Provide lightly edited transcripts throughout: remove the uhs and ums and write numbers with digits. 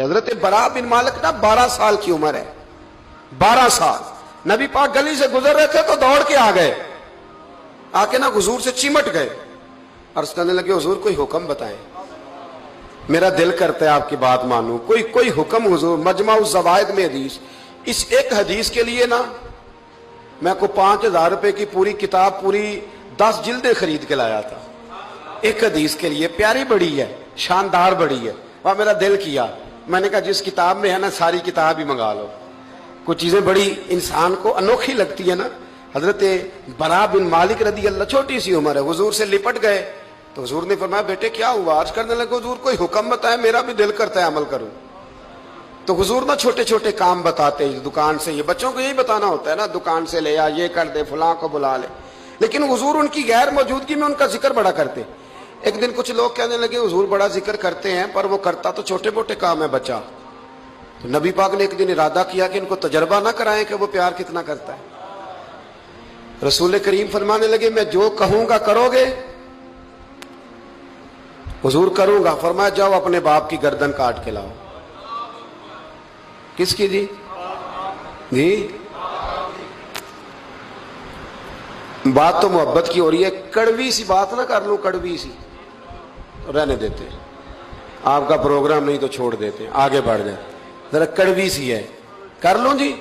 حضرت برا بن مالک نا 12 سال کی عمر ہے، 12 سال. نبی پاک گلی سے گزر رہے تھے تو دوڑ کے آ گئے، آ کے نا حضور سے چمٹ گئے، عرض کرنے لگے حضور کوئی حکم بتائیں، میرا دل کرتا ہے آپ کی بات مانوں، کوئی حکم حضور. مجمع الزوائد میں حدیث، اس ایک حدیث کے لیے نا میں کو 5000 روپے کی پوری کتاب، پوری 10 جلدیں خرید کے لایا تھا ایک حدیث کے لیے. پیاری بڑی ہے، شاندار بڑی ہے. وہاں میرا دل کیا، میں نے کہا جس کتاب میں ہے نا ساری کتاب ہی منگا لو. کچھ چیزیں بڑی انسان کو انوکھی لگتی ہے نا. حضرت برا بن مالک رضی اللہ، چھوٹی سی عمر ہے، حضور سے لپٹ گئے تو حضور نے فرمایا بیٹے کیا ہوا؟ عرض کرنے لگے حضور کوئی حکم بتائے، میرا بھی دل کرتا ہے عمل کروں. تو حضور نا چھوٹے چھوٹے کام بتاتے ہیں، دکان سے، یہ بچوں کو یہی بتانا ہوتا ہے نا، دکان سے لے آ، یہ کر دے، فلاں کو بلا لے. لیکن حضور ان کی غیر موجودگی میں ان کا ذکر بڑا کرتے. ایک دن کچھ لوگ کہنے لگے حضور بڑا ذکر کرتے ہیں پر وہ کرتا تو چھوٹے موٹے کام ہے بچہ. تو نبی پاک نے ایک دن ارادہ کیا کہ ان کو تجربہ نہ کرائیں کہ وہ پیار کتنا کرتا ہے. رسول کریم فرمانے لگے میں جو کہوں گا کرو گے؟ حضور کروں گا. فرمایا جاؤ اپنے باپ کی گردن کاٹ کے لاؤ. کس کی جی بات تو محبت کی ہو رہی ہے، کڑوی سی بات نہ کر لوں، کڑوی سی رہنے دیتے، آپ کا پروگرام نہیں تو چھوڑ دیتے، آگے بڑھ جائے. ذرا کڑوی سی ہے، کر لوں جی،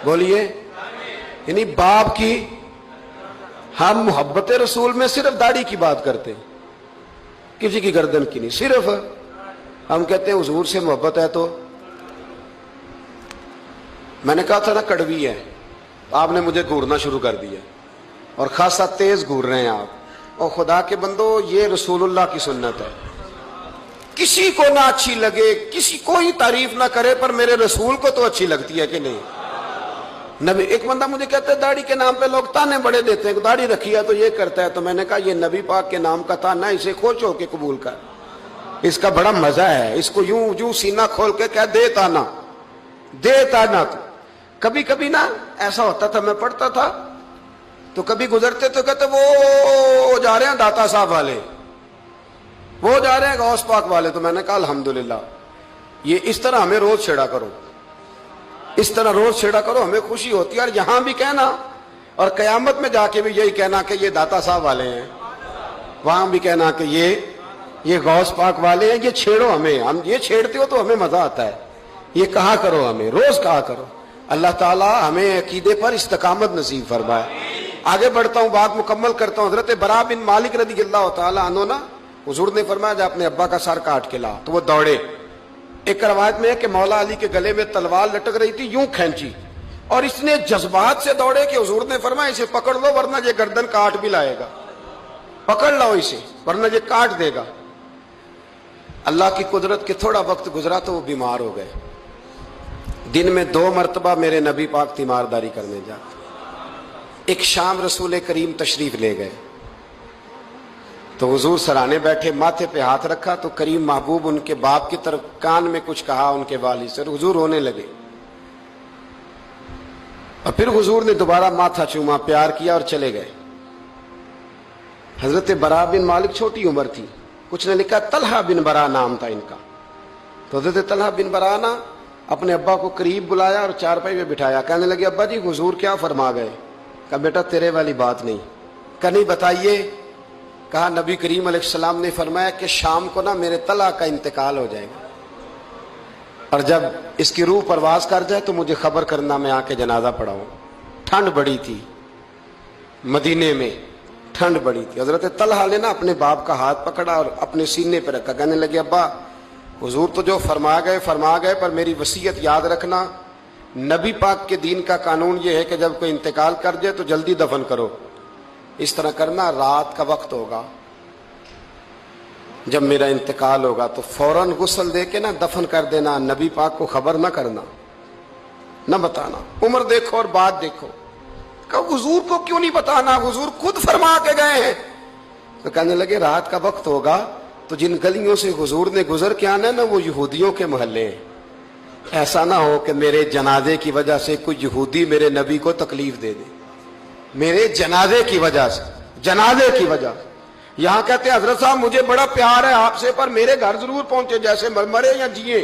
بولیے. یعنی باپ کی، ہم محبت رسول میں صرف داڑھی کی بات کرتے ہیں، کسی کی گردن کی نہیں. صرف ہم کہتے ہیں حضور سے محبت ہے تو میں نے کہا تھا نا کڑوی ہے، آپ نے مجھے گھورنا شروع کر دیا اور خاصا تیز گھور رہے ہیں آپ. اور خدا کے بندو یہ رسول اللہ کی سنت ہے، کسی کو نہ اچھی لگے، کسی کوئی تعریف نہ کرے، پر میرے رسول کو تو اچھی لگتی ہے کہ نہیں. نبی، ایک بندہ مجھے کہتا ہے داڑھی کے نام پہ لوگ تانے بڑے دیتے ہیں، داڑھی رکھی ہے تو یہ کرتا ہے. تو میں نے کہا یہ نبی پاک کے نام کا تانا، اسے خوش ہو کے قبول کر، اس کا بڑا مزہ ہے. اس کو یوں سینہ کھول کے کہہ دے تانا، دے تانا. تو کبھی کبھی نا ایسا ہوتا تھا، میں پڑھتا تھا تو کبھی گزرتے تو کہتے وہ جا رہے ہیں داتا صاحب والے، وہ جا رہے ہیں غوث پاک والے. تو میں نے کہا الحمدللہ، یہ اس طرح ہمیں روز چھیڑا کرو، اس طرح روز چھیڑا کرو، ہمیں خوشی ہوتی ہے. اور یہاں بھی کہنا اور قیامت میں جا کے بھی یہی کہنا کہ یہ داتا صاحب والے ہیں، وہاں بھی کہنا کہ یہ غوث پاک والے ہیں. یہ چھیڑو ہمیں، ہم یہ چھیڑتے ہو تو ہمیں مزہ آتا ہے. یہ کہا کرو، ہمیں روز کہا کرو. اللہ تعالی ہمیں عقیدے پر استقامت نصیب فرمائے. آگے بڑھتا ہوں، بات مکمل کرتا ہوں. حضرت برا بن مالک رضی اللہ تعالی عنہ نا، حضور نے فرمایا جا اپنے ابا کا سر کاٹ کے لا. تو وہ دوڑے. ایک روایت میں ہے کہ مولا علی کے گلے میں تلوار لٹک رہی تھی، یوں کھینچی اور اس نے جذبات سے دوڑے کہ حضور نے فرمایا اسے پکڑ لو ورنہ یہ گردن کاٹ بھی لائے گا، پکڑ لو اسے ورنہ یہ کاٹ دے گا. اللہ کی قدرت کے تھوڑا وقت گزرا تو وہ بیمار ہو گئے. دن میں 2 مرتبہ میرے نبی پاک تیمارداری کرنے جاتے. ایک شام رسول کریم تشریف لے گئے تو حضور سرانے بیٹھے، ماتھے پہ ہاتھ رکھا تو کریم محبوب ان کے باپ کی طرف کان میں کچھ کہا ان کے والد سے، حضور رونے لگے. اور پھر حضور نے دوبارہ ماتھا چوما، پیار کیا اور چلے گئے. حضرت برا بن مالک چھوٹی عمر تھی، کچھ نے لکھا طلحہ بن برا نام تھا ان کا. تو حضرت طلحہ بن برا نا اپنے ابا کو قریب بلایا اور چارپائی میں بٹھایا. کہنے لگے ابا جی حضور کیا فرما گئے؟ کہا بیٹا تیرے والی بات نہیں. کہا نہیں بتائیے. کہا نبی کریم علیہ السلام نے فرمایا کہ شام کو نا میرے طلحہ کا انتقال ہو جائے گا، اور جب اس کی روح پرواز کر جائے تو مجھے خبر کرنا، میں آ کے جنازہ پڑھاؤں. ٹھنڈ بڑی تھی مدینے میں، ٹھنڈ بڑی تھی. حضرت طلحہ نے نا اپنے باپ کا ہاتھ پکڑا اور اپنے سینے پہ رکھا. کہنے لگے ابا حضور تو جو فرما گئے پر میری وصیت یاد رکھنا، نبی پاک کے دین کا قانون یہ ہے کہ جب کوئی انتقال کر جائے تو جلدی دفن کرو. اس طرح کرنا، رات کا وقت ہوگا جب میرا انتقال ہوگا تو فوراً غسل دے کے نا دفن کر دینا، نبی پاک کو خبر نہ کرنا، نہ بتانا. عمر دیکھو اور بات دیکھو. کہا حضور کو کیوں نہیں بتانا، حضور خود فرما کے گئے ہیں. تو کہنے لگے رات کا وقت ہوگا تو جن گلیوں سے حضور نے گزر کے آنا ہے نا وہ یہودیوں کے محلے ہیں. ایسا نہ ہو کہ میرے جنازے کی وجہ سے کوئی یہودی میرے نبی کو تکلیف دے دے، میرے جنازے کی وجہ سے. یہاں کہتے ہیں حضرت صاحب مجھے بڑا پیار ہے آپ سے، پر میرے گھر ضرور پہنچے، جیسے مرے یا جیے.